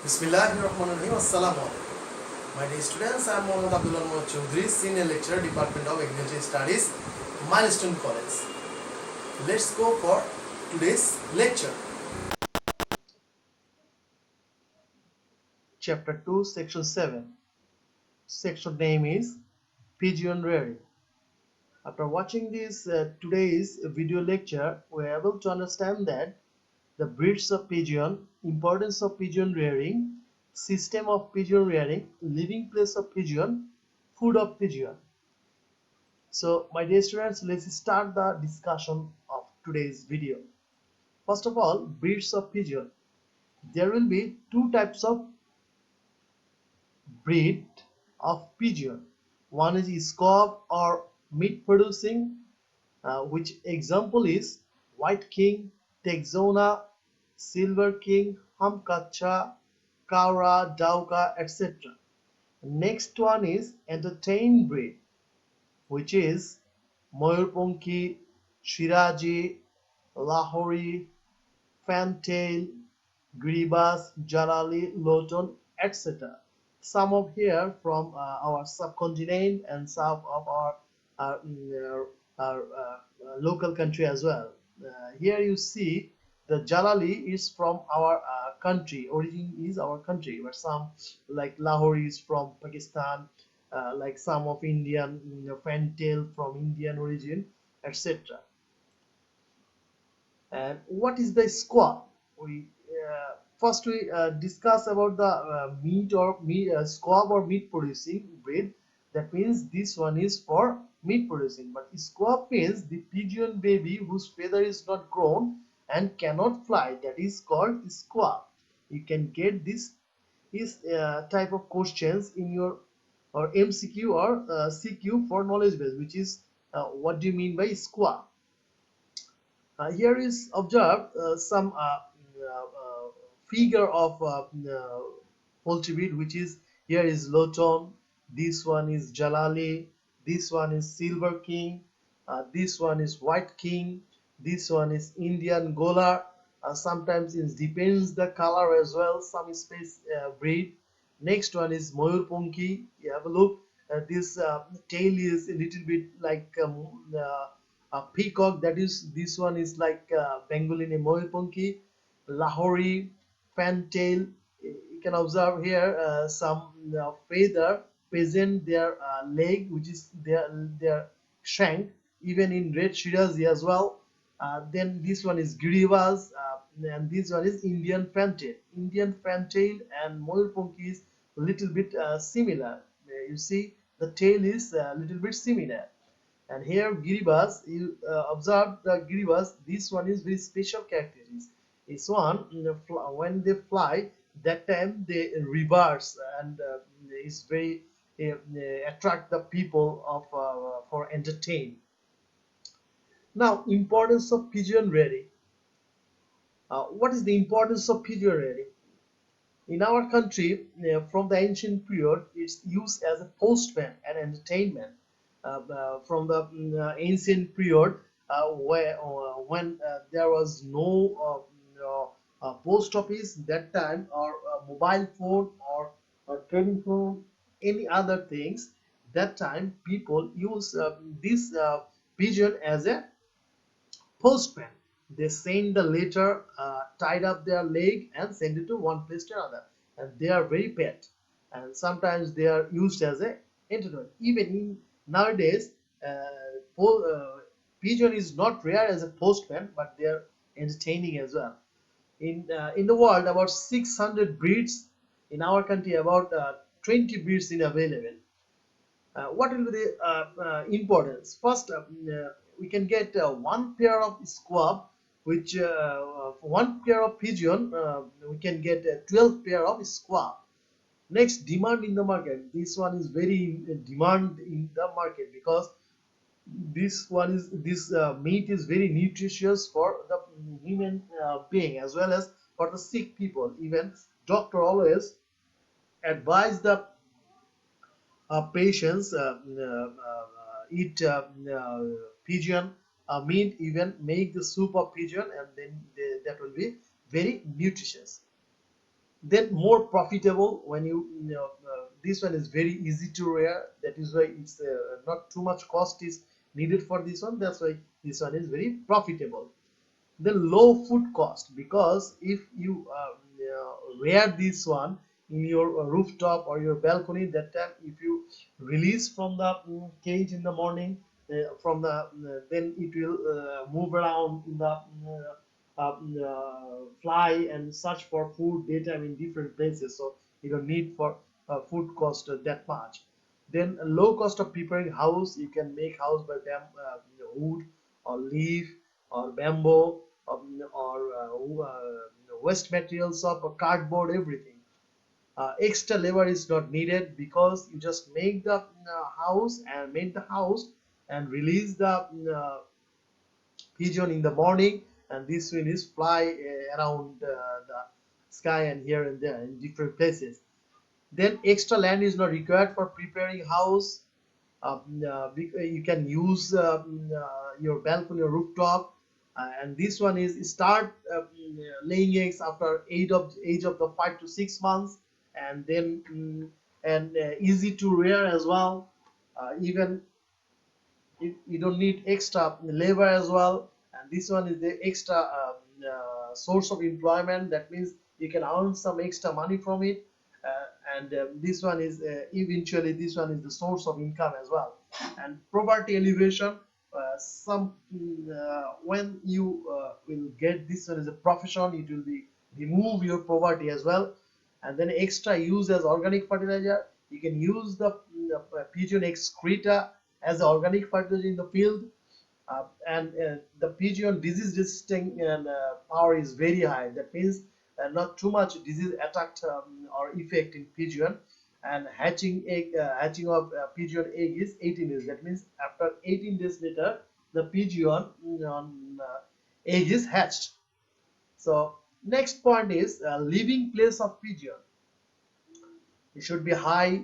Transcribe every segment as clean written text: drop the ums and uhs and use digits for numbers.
Bismillahirrahmanirrahim. Assalamu alaikum. My dear students, I am Murad Agriculture, Senior Lecturer, Department of Agriculture Studies, Milestone College. Let's go for today's lecture. Chapter 2, Section 7. Section name is Pigeon Rearing. After watching this today's video lecture, we are able to understand that the breeds of pigeon, importance of pigeon rearing, system of pigeon rearing, living place of pigeon, food of pigeon. So my dear students, let's start the discussion of today's video. First of all, breeds of pigeon. There will be two types of breed of pigeon. One is squab or meat producing, which example is white king, Texana, silver king, hamkacha, kaura, dauka, etc. Next one is entertain breed, which is Mayurponki, Shiraji, Lahori, Fantail, Gribas, Jalali, Loton, etc. Some of here from our subcontinent and some of our local country as well. Here you see the Jalali is from our country, origin is our country, but some like Lahore is from Pakistan, like some of Indian, Fantail from Indian origin, etc. And what is the squab? We first we discuss about the squab or meat producing breed. That means this one is for meat producing, but squab means the pigeon baby whose feather is not grown and cannot fly. That is called squab. You can get this type of questions in your or MCQ or CQ for knowledge base, which is what do you mean by squab? Here is observed some figure of poultry breed, which is here is Loton, this one is Jalali, this one is Silver King, this one is White King, this one is Indian Golar. Sometimes it depends the color as well, some space breed. Next one is Mayurponki. You have a look. This tail is a little bit like a peacock. That is, this one is like Bengali Mayurponki, Lahori, Fantail. You can observe here some feather present their leg, which is their shank, even in red Shirazi as well. Then this one is Girivas, and this one is Indian Fantail. Indian Fantail and Mayurponki is a little bit similar. You see, the tail is a little bit similar. And here Giribas, you observe the Giribas, this one is very special characteristics. This one, when they fly, that time they reverse and is very attract the people of for entertain. Now, importance of pigeon rearing. What is the importance of pigeon rearing? In our country, from the ancient period, it's used as a postman and entertainment. From the ancient period, when there was no post office that time, or mobile phone or telephone, any other things, that time people use this pigeon as a postman. They send the letter, tied up their leg and send it to one place to another, and they are very pet, and sometimes they are used as a entertainment. Even in nowadays, pigeon is not rare as a postman, but they are entertaining as well. In the world, about 600 breeds. In our country, about 20 breeds in available. What will be the importance? First, we can get one pair of squab, which one pair of pigeon, we can get 12 pair of squab. Next, demand in the market. This one is very demand in the market because this meat is very nutritious for the human being as well as for the sick people. Even doctor always advise the patients eat pigeon meat, even make the soup of pigeon, and then that will be very nutritious. Then more profitable when you know, this one is very easy to rear. That is why it's not too much cost is needed for this one. That's why this one is very profitable. The low food cost, because if you rear this one in your rooftop or your balcony, that time if you release from the cage in the morning, from the then it will move around in the fly and search for food daytime in different places, so you don't need for food cost that much. Then a low cost of preparing house, you can make house by wood or leaf or bamboo, waste materials of cardboard, everything. Extra labor is not needed because you just make the house and make the house and release the pigeon in the morning, and this will is fly around the sky and here and there in different places. Then extra land is not required for preparing house. You can use your balcony or rooftop, and this one is start laying eggs after age of the 5 to 6 months, and then and easy to rear as well. Even you don't need extra labor as well, and this one is the extra source of employment. That means you can earn some extra money from it, and this one is eventually this one is the source of income as well. And poverty elevation, some when you will get this one as a profession, it will be remove your poverty as well. And then extra use as organic fertilizer, you can use the pigeon excreta as organic fertilizer in the field. And the pigeon disease resisting power is very high. That means not too much disease attack or effect in pigeon. And hatching of pigeon egg is 18 days. That means after 18 days later, the pigeon egg is hatched. So next point is living place of pigeon. It should be high.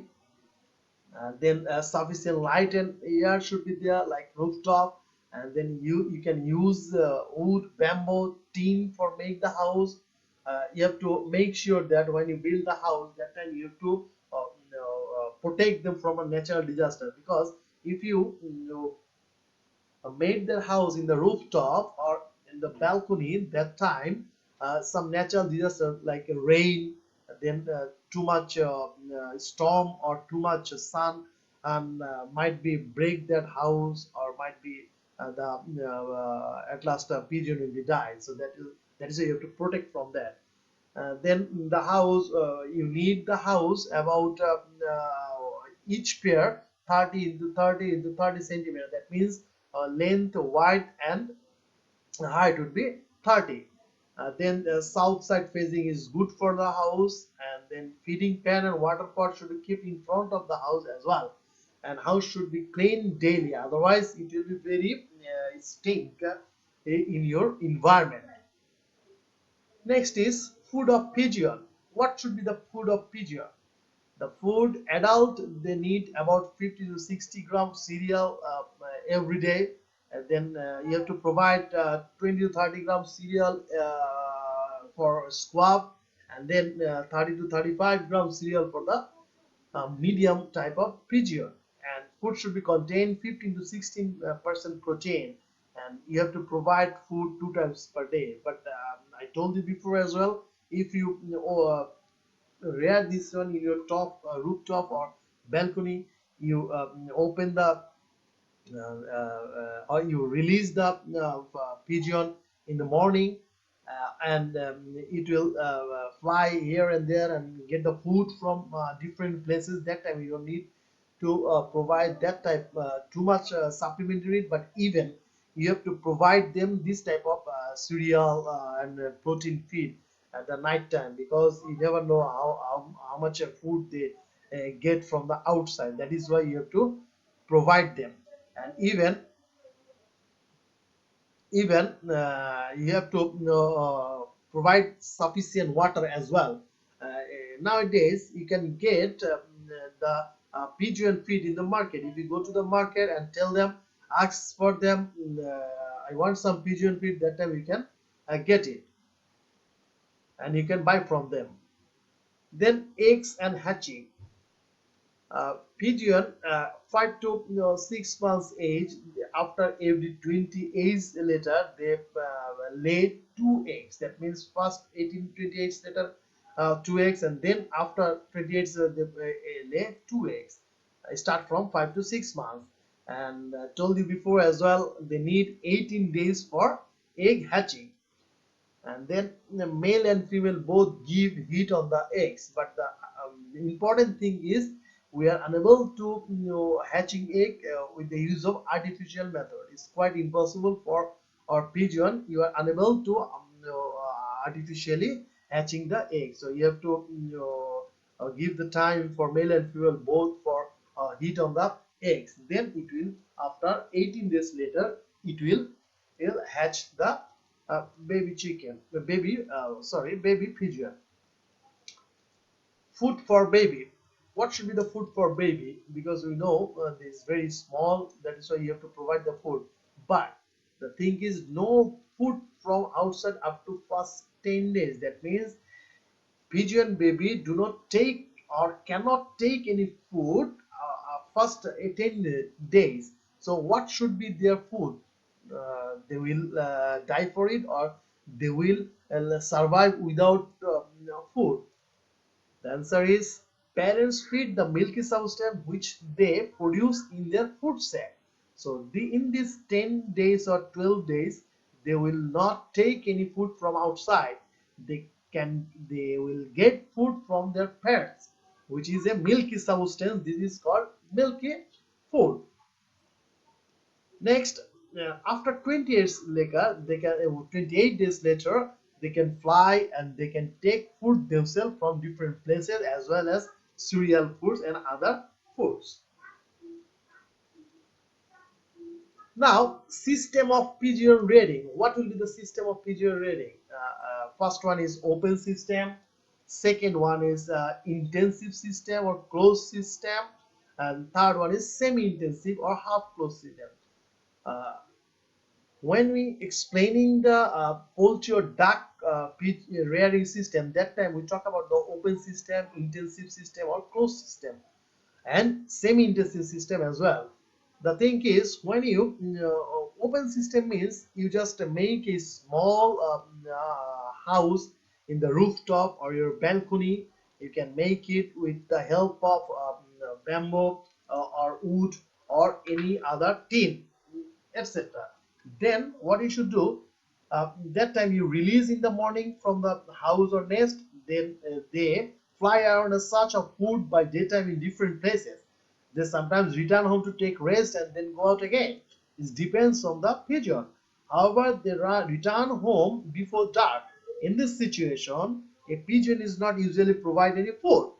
Then sufficient light and air should be there, like rooftop. And then you can use wood, bamboo, tin for make the house. You have to make sure that when you build the house, that time you have to protect them from a natural disaster. Because if you made their house in the rooftop or in the balcony, that time some natural disaster like rain, then too much storm or too much sun, and might be break that house, or might be the at last pigeon will be died. So that is why you have to protect from that. Then the house, you need the house about each pair 30 into 30 into 30 centimeter. That means length, width, and height would be 30. Then the south side facing is good for the house, and then feeding pan and water pot should be kept in front of the house as well. And house should be cleaned daily, otherwise it will be very stink in your environment. Next is food of pigeon. What should be the food of pigeon? The food, adult, they need about 50 to 60 grams cereal every day. And then you have to provide 20 to 30 grams cereal for squab, and then 30 to 35 grams cereal for the medium type of pigeon. And food should be contain 15 to 16% protein, and you have to provide food 2 times per day. But I told you before as well, if you rear this one in your top rooftop or balcony, you open the or you release the pigeon in the morning, and it will fly here and there and get the food from different places. That time you don't need to provide that type too much supplementary, but even you have to provide them this type of cereal and protein feed at the night time, because you never know how much food they get from the outside. That is why you have to provide them. And even you have to provide sufficient water as well. Nowadays you can get the pigeon feed in the market. If you go to the market and tell them, ask for them, I want some pigeon feed, that time you can get it and you can buy from them. Then eggs and hatching. Pigeon 5 to 6 months age, after every 20 eggs later they lay 2 eggs. That means first 18 20 eggs later 2 eggs, and then after 28 they lay 2 eggs. Start from 5 to 6 months. And told you before as well, they need 18 days for egg hatching. And then the male and female both give heat on the eggs, but the important thing is we are unable to hatching egg with the use of artificial method. It's quite impossible for our pigeon. You are unable to artificially hatching the egg, so you have to give the time for male and female both for heat on the eggs. Then it will, after 18 days later, it will hatch the baby chicken, baby pigeon. Food for baby. What should be the food for baby? Because we know this is very small, that is why you have to provide the food. But the thing is, no food from outside up to first 10 days. That means pigeon baby do not take or cannot take any food first 10 days. So what should be their food? They will die for it, or they will survive without food. The answer is, parents feed the milky substance which they produce in their food sac. So in these 10 days or 12 days, they will not take any food from outside. They will get food from their parents, which is a milky substance. This is called milky food. Next, after 20 years later, 28 days later, they can fly and they can take food themselves from different places, as well as cereal foods and other foods. Now, system of pigeon rearing. What will be the system of pigeon rearing? First one is open system. Second one is intensive system or closed system. And third one is semi-intensive or half-closed system. Uh, when we explaining the poultry or duck rearing system, that time we talk about the open system, intensive system or closed system, and semi-intensive system as well. The thing is, when you open system means you just make a small house in the rooftop or your balcony. You can make it with the help of bamboo or wood or any other tin, etc. Then what you should do, that time you release in the morning from the house or nest. Then they fly around a search of food by daytime in different places. They sometimes return home to take rest and then go out again. It depends on the pigeon. However, they return home before dark. In this situation, a pigeon is not usually provided any food.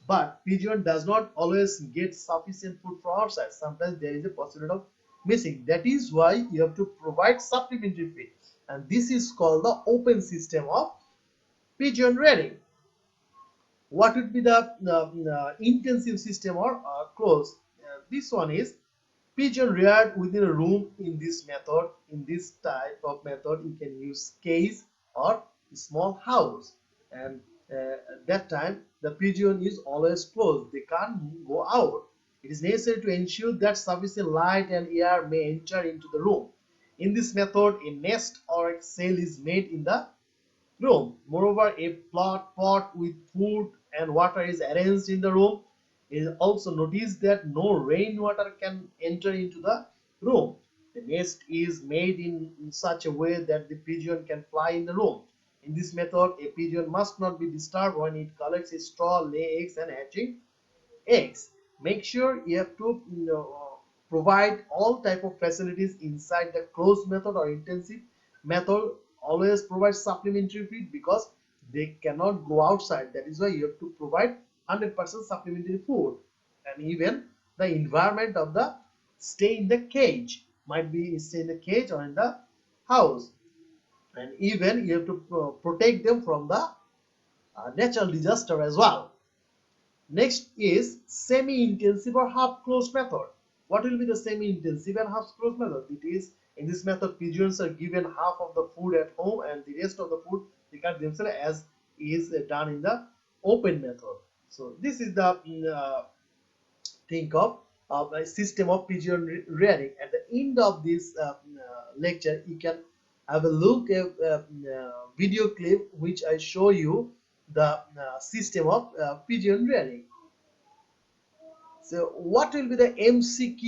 But pigeon does not always get sufficient food from outside. Sometimes there is a possibility of missing. That is why you have to provide supplementary feed. And this is called the open system of pigeon rearing. What would be the intensive system or closed? This one is pigeon reared within a room. In this method, in this type of method, you can use cage or small house, and that time the pigeon is always closed. They can't go out. It is necessary to ensure that sufficient light and air may enter into the room. In this method, a nest or a cell is made in the room. Moreover, a pot with food and water is arranged in the room. It is also noticed that no rainwater can enter into the room. The nest is made in such a way that the pigeon can fly in the room. In this method, a pigeon must not be disturbed when it collects its straw, lay eggs, and hatching eggs. Make sure you have to provide all type of facilities inside the closed method or intensive method. Always provide supplementary feed because they cannot go outside. That is why you have to provide 100% supplementary food. And even the environment of the stay in the cage, might be stay in the cage or in the house. And even you have to protect them from the natural disaster as well. Next is semi-intensive or half-closed method. What will be the semi-intensive and half-closed method? It is, in this method, pigeons are given half of the food at home and the rest of the food they cut themselves, as is done in the open method. So this is the think of a system of pigeon rearing. At the end of this lecture, you can have a look at video clip which I show you the system of pigeon rearing. So what will be the MCQ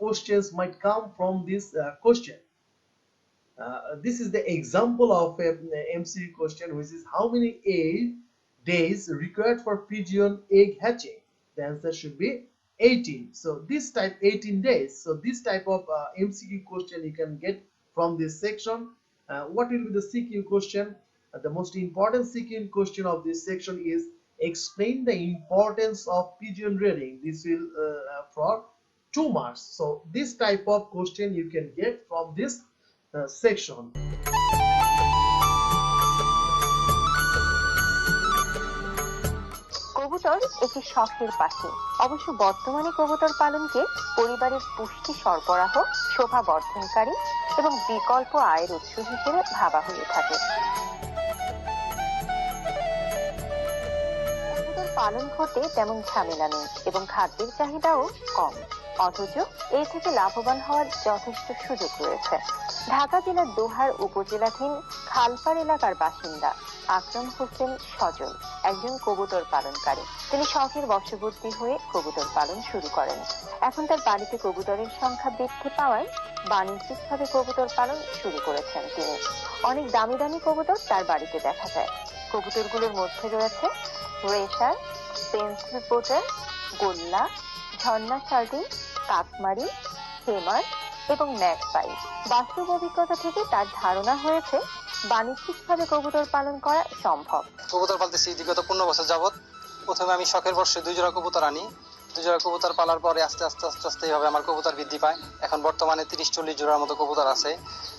questions might come from this question? This is the example of a MCQ question, which is how many days required for pigeon egg hatching? The answer should be 18. So this type 18 days. So this type of MCQ question you can get from this section. What will be the CQ question? The most important CQ question of this section is explain the importance of pigeon rearing. This will for 2 marks. So this type of question you can get from this section. কবুতর একটি শখের পাখি। অবশ্য বর্তমানে কবুতর পালনকে পরিবারের পুষ্টি সরবরাহ, শোভা বর্ধনকারী এবং বিকল্প আয়ের উৎস হিসেবে ভাবা হয়ে থাকে। কবুতর পালন করতে তেমন ঝামেলা নেই এবং খাদ্যের চাহিদাও কম, অথচ এই থেকে লাভবান হওয়ার যথেষ্ট সুযোগ রয়েছে। ঢাকা জেলার দোহার উপজেলাধীন খালপাড় এলাকার বাসিন্দা আকরাম হোসেন সজল একজন কবুতর পালনকারী। তিনি শখের বশবর্তী হয়ে কবুতর পালন শুরু করেন। এখন তার বাড়িতে কবুতরের সংখ্যা বৃদ্ধি পাওয়ায় বাণিজ্যিকভাবে কবুতর পালন শুরু করেছেন তিনি। অনেক দামি দামি কবুতর তার বাড়িতে দেখা যায়। কবুতরগুলোর মধ্যে রয়েছে রেসার, পেন্সিল পোটার, গোল্লা, ঝর্ণা শার্টিন, কাকমারি, হেমার এবং ম্যাকপাই। বাস্তব অভিজ্ঞতা থেকে তার ধারণা হয়েছে বাণিজ্যিকভাবে কবুতর পালন করা সম্ভব। কবুতর পালতেছি বিগত 15 বছর যাবত। প্রথমে আমি শখের বর্ষে 2 জোড়া কবুতর আনি। 2 জোড়া কবুতর পালার পরে আস্তে আস্তে এইভাবে আমার কবুতর বৃদ্ধি পায়। এখন বর্তমানে 30-40 জোড়ার মতো কবুতর আছে।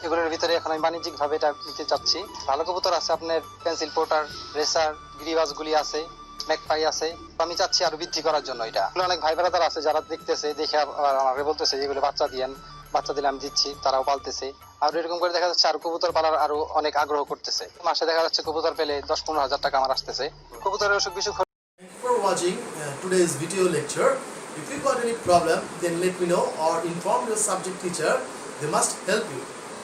এগুলোর ভিতরে এখন আমি বাণিজ্যিকভাবে এটা নিতে চাচ্ছি। ভালো কবুতর আছে আপনার পেন্সিল পোটার, রেসার, গিরিবাজগুলি আছে, ম্যাকপাই আছে। আমি চাচ্ছি আরো বৃদ্ধি করার জন্য এটা। অনেক ভাই ব্রাদার আছে যারা দেখতেছে, দেখে আমাকে বলতেছে এগুলো বাচ্চা দিয়েন, বাচ্চা দিলে আমি দিচ্ছি, তারাও পালতেছে। আর এরকম করে দেখা যাচ্ছে আর কবুতর পালার আরো অনেক আগ্রহ করতেছে। মাসে দেখা যাচ্ছে কবুতর পেলে 10-15 হাজার টাকা আমার আসতেছে। কবুতরের অসুখ বিসুখ। Thank you for watching today's video lecture. If you got any problem, then let me know or inform your subject teacher. They must help you.